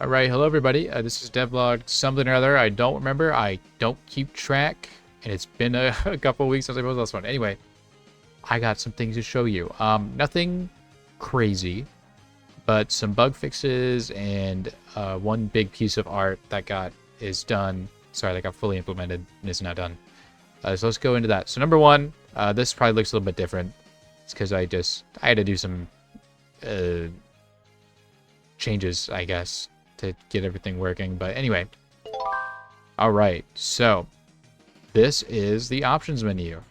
All right, hello everybody. This is Devlog something or other. I don't remember. I don't keep track, and it's been a, a couple of weeks since I posted last one. Anyway, I got some things to show you. Nothing crazy, but some bug fixes and one big piece of art that is done. Sorry, that got fully implemented and is now done. So let's go into that. So number one, this probably looks a little bit different. It's because I had to do some changes, I guess, to get everything working. But anyway, all right, so this is the options menu.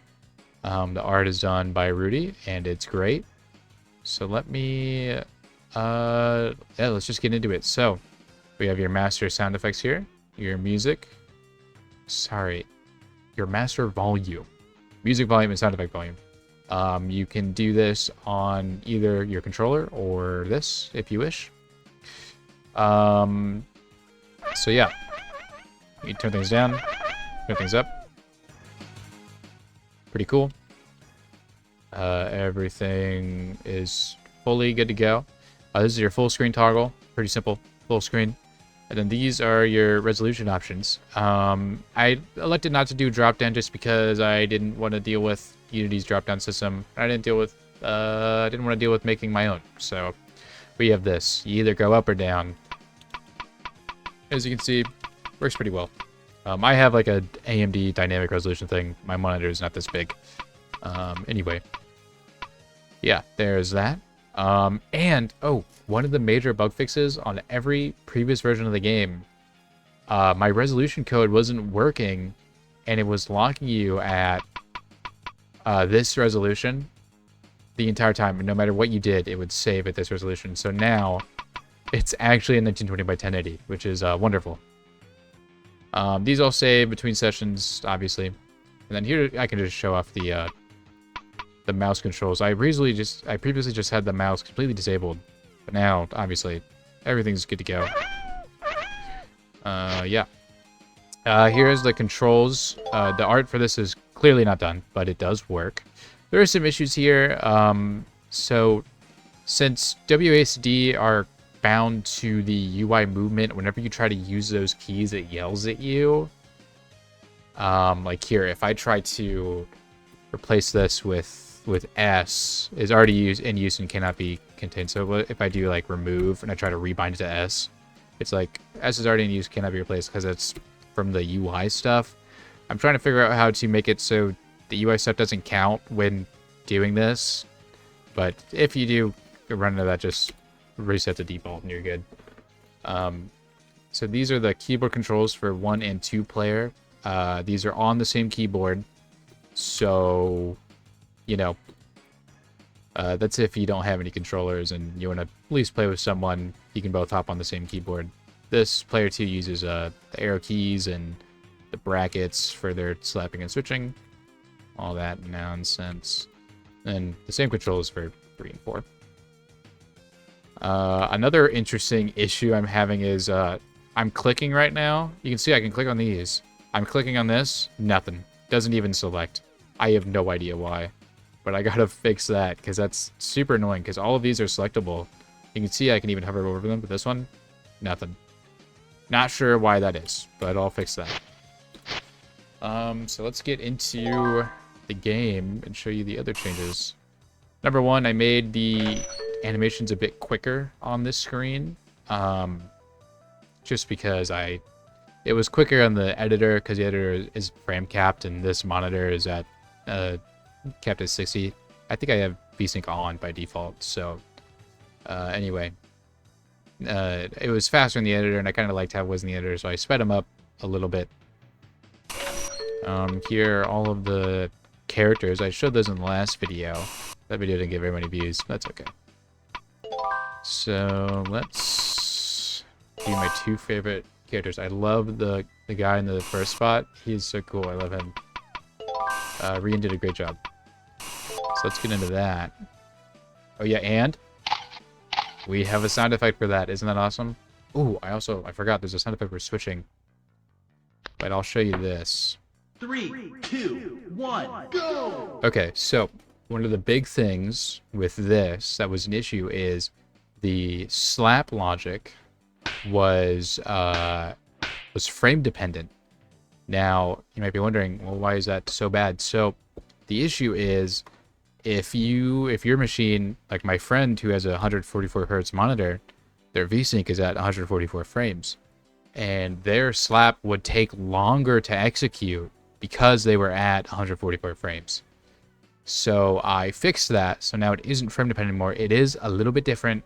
The art is done by Rudy and it's great. So let me yeah, let's just get into it. So we have your master sound effects here, your music, your master volume, music volume and sound effect volume. You can do this on either your controller or this if you wish. So yeah, you can turn things down, turn things up. Pretty cool. Everything is fully good to go. This is your full screen toggle. Pretty simple, full screen. And then these are your resolution options. I elected not to do drop down just because I didn't want to deal with Unity's drop down system. I didn't want to deal with making my own. So we have this. You either go up or down. As you can see, works pretty well. I have like a AMD dynamic resolution thing. My monitor is not this big. Anyway, yeah, there's that. And one of the major bug fixes on every previous version of the game, my resolution code wasn't working, and it was locking you at this resolution the entire time. And no matter what you did, it would save at this resolution. So now it's actually a 1920 by 1080, which is wonderful. These all save between sessions, obviously. And then here I can just show off the mouse controls. I previously just had the mouse completely disabled, but now obviously everything's good to go. Yeah. Here's the controls. The art for this is clearly not done, but it does work. There are some issues here. So since WASD are bound to the UI movement, whenever you try to use those keys, it yells at you. Like here, if I try to replace this with S, is already in use and cannot be contained. So if I do like remove and I try to rebind it to S, it's like S is already in use, cannot be replaced because it's from the UI stuff. I'm trying to figure out how to make it so the UI stuff doesn't count when doing this. But if you do run into that, just reset the default and you're good. So these are the keyboard controls for 1 and 2 player. These are on the same keyboard. So, you know, that's if you don't have any controllers and you want to at least play with someone, you can both hop on the same keyboard. This player 2 uses the arrow keys and the brackets for their slapping and switching. All that nonsense. And the same controls for 3 and 4. Another interesting issue I'm having is I'm clicking right now. You can see I can click on these. I'm clicking on this, nothing. Doesn't even select. I have no idea why. But I gotta fix that, because that's super annoying, because all of these are selectable. You can see I can even hover over them, but this one, nothing. Not sure why that is, but I'll fix that. So let's get into the game and show you the other changes. Number one, I made the animations a bit quicker on this screen. Just because it was quicker on the editor, because the editor is frame capped and this monitor is at capped at 60. I think I have VSync on by default. So anyway, it was faster in the editor, and I kind of liked how it was in the editor, so I sped them up a little bit. Here are all of the characters. I showed those in the last video. That video didn't get very many views. That's okay. So let's do my 2 favorite characters. I love the guy in the first spot. He's so cool. I love him. Rian did a great job. So let's get into that. Oh yeah, and we have a sound effect for that. Isn't that awesome? Ooh, I forgot there's a sound effect for switching. But I'll show you this. 3, 2, 1, go! Okay, so one of the big things with this that was an issue is the slap logic was frame dependent. Now, you might be wondering, well, why is that so bad? So the issue is if your machine, like my friend who has a 144 hertz monitor, their VSync is at 144 frames, and their slap would take longer to execute because they were at 144 frames. So I fixed that, so now it isn't frame dependent anymore. It is a little bit different.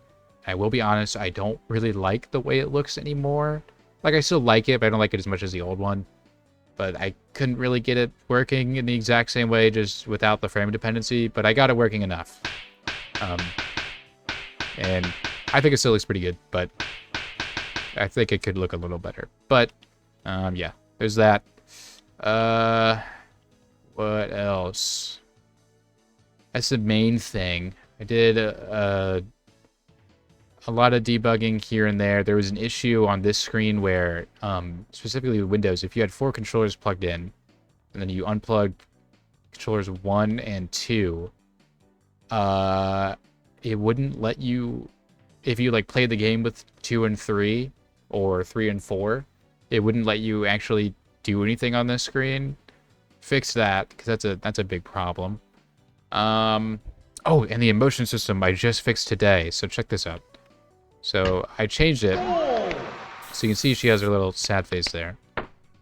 I will be honest, I don't really like the way it looks anymore. Like, I still like it, but I don't like it as much as the old one. But I couldn't really get it working in the exact same way, just without the frame dependency, but I got it working enough. And I think it still looks pretty good, but I think it could look a little better. But, yeah, there's that. What else? That's the main thing. I did a lot of debugging here and there. There was an issue on this screen where, specifically with Windows, if you had 4 controllers plugged in, and then you unplugged controllers 1 and 2, it wouldn't let you, if you like played the game with 2 and 3, or 3 and 4, it wouldn't let you actually do anything on this screen. Fix that, because that's a big problem. Oh, and the emotion system I just fixed today, so check this out. So I changed it, so you can see she has her little sad face there.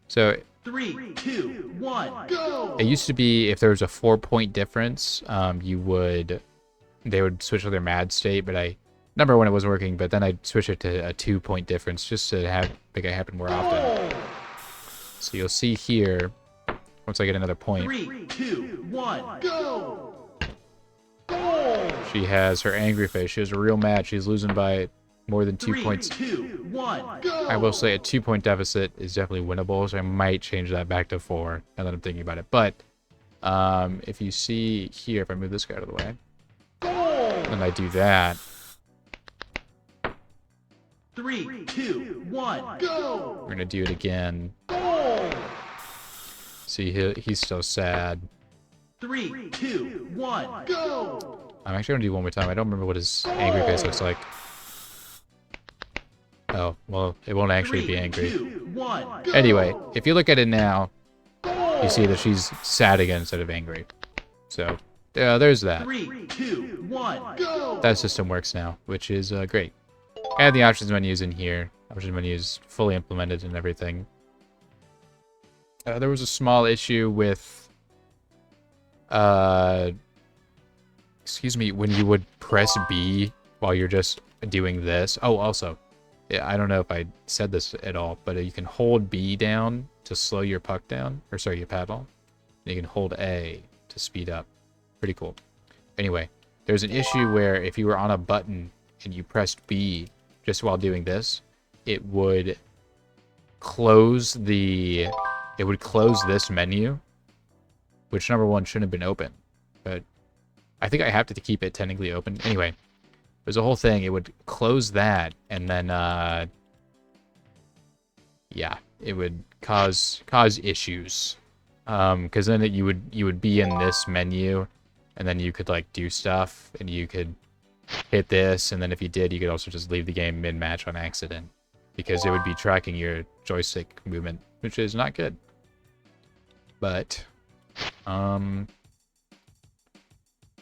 So 3, 2, 1, go! It used to be if there was a 4-point difference, they would switch to their mad state, but number one, it wasn't working, but then I switched it to a 2-point difference just to make it happen more often. So you'll see here, once I get another point, 3, 2, 1, go! She has her angry face. She was real mad. She's losing by more than 2 points. 3, 2, 1, go! I will say a 2-point deficit is definitely winnable, so I might change that back to 4 now that I'm thinking about it. But if you see here, if I move this guy out of the way, and I do that. 3, 2, 1, go! We're gonna do it again. See, he's still sad. 3, 2, 1, go! I'm actually gonna do it one more time. I don't remember what his angry face looks like. Oh, well, it won't actually be angry. 2, 1, go! Anyway, if you look at it now, you see that she's sad again instead of angry. So, there's that. 3, 2, 1, go! That system works now, which is great. And the options menu is in here. Options menu is fully implemented and everything. There was a small issue with, excuse me, when you would press B while you're just doing this. Oh, also, yeah, I don't know if I said this at all, but you can hold B down to slow your puck down, or sorry, your paddle. And you can hold A to speed up. Pretty cool. Anyway, there's an issue where if you were on a button and you pressed B just while doing this, it would close this menu, which number one shouldn't have been open, but I think I have to keep it technically open. Anyway, there's a whole thing. It would close that, and then yeah, it would cause issues, because then you would be in this menu, and then you could like do stuff, and you could hit this, and then if you did, you could also just leave the game mid-match on accident, because it would be tracking your joystick movement, which is not good. But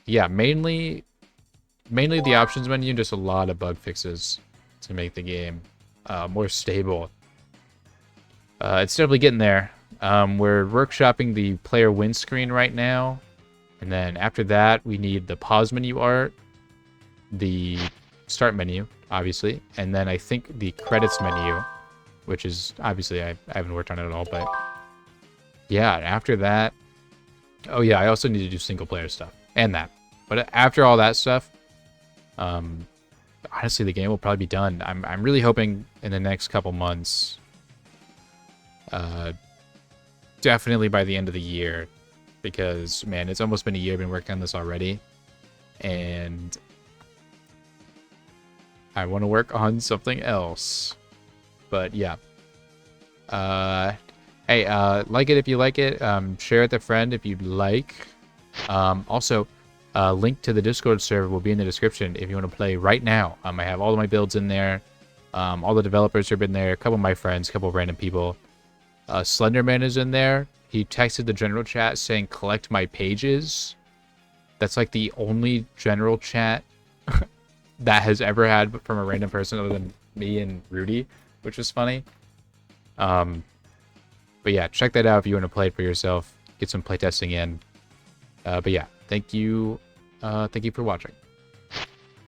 yeah, mainly the options menu, just a lot of bug fixes to make the game more stable. It's definitely getting there. We're workshopping the player win screen right now, and then after that we need the pause menu art, the start menu, obviously, and then I think the credits menu, which is obviously I haven't worked on it at all, but yeah, after that, oh yeah, I also need to do single player stuff and that. But after all that stuff, honestly, the game will probably be done. I'm really hoping in the next couple months, definitely by the end of the year, because man, it's almost been a year I've been working on this already, and I want to work on something else. But yeah, hey, like it if you like it, share it with a friend if you'd like. Also, link to the Discord server will be in the description if you want to play right now. I have all of my builds in there. All the developers have been there. A couple of my friends, a couple of random people. Slenderman is in there. He texted the general chat saying, collect my pages. That's like the only general chat that has ever had from a random person other than me and Rudy, which was funny. But yeah, check that out if you want to play it for yourself. Get some playtesting in. But yeah, thank you for watching.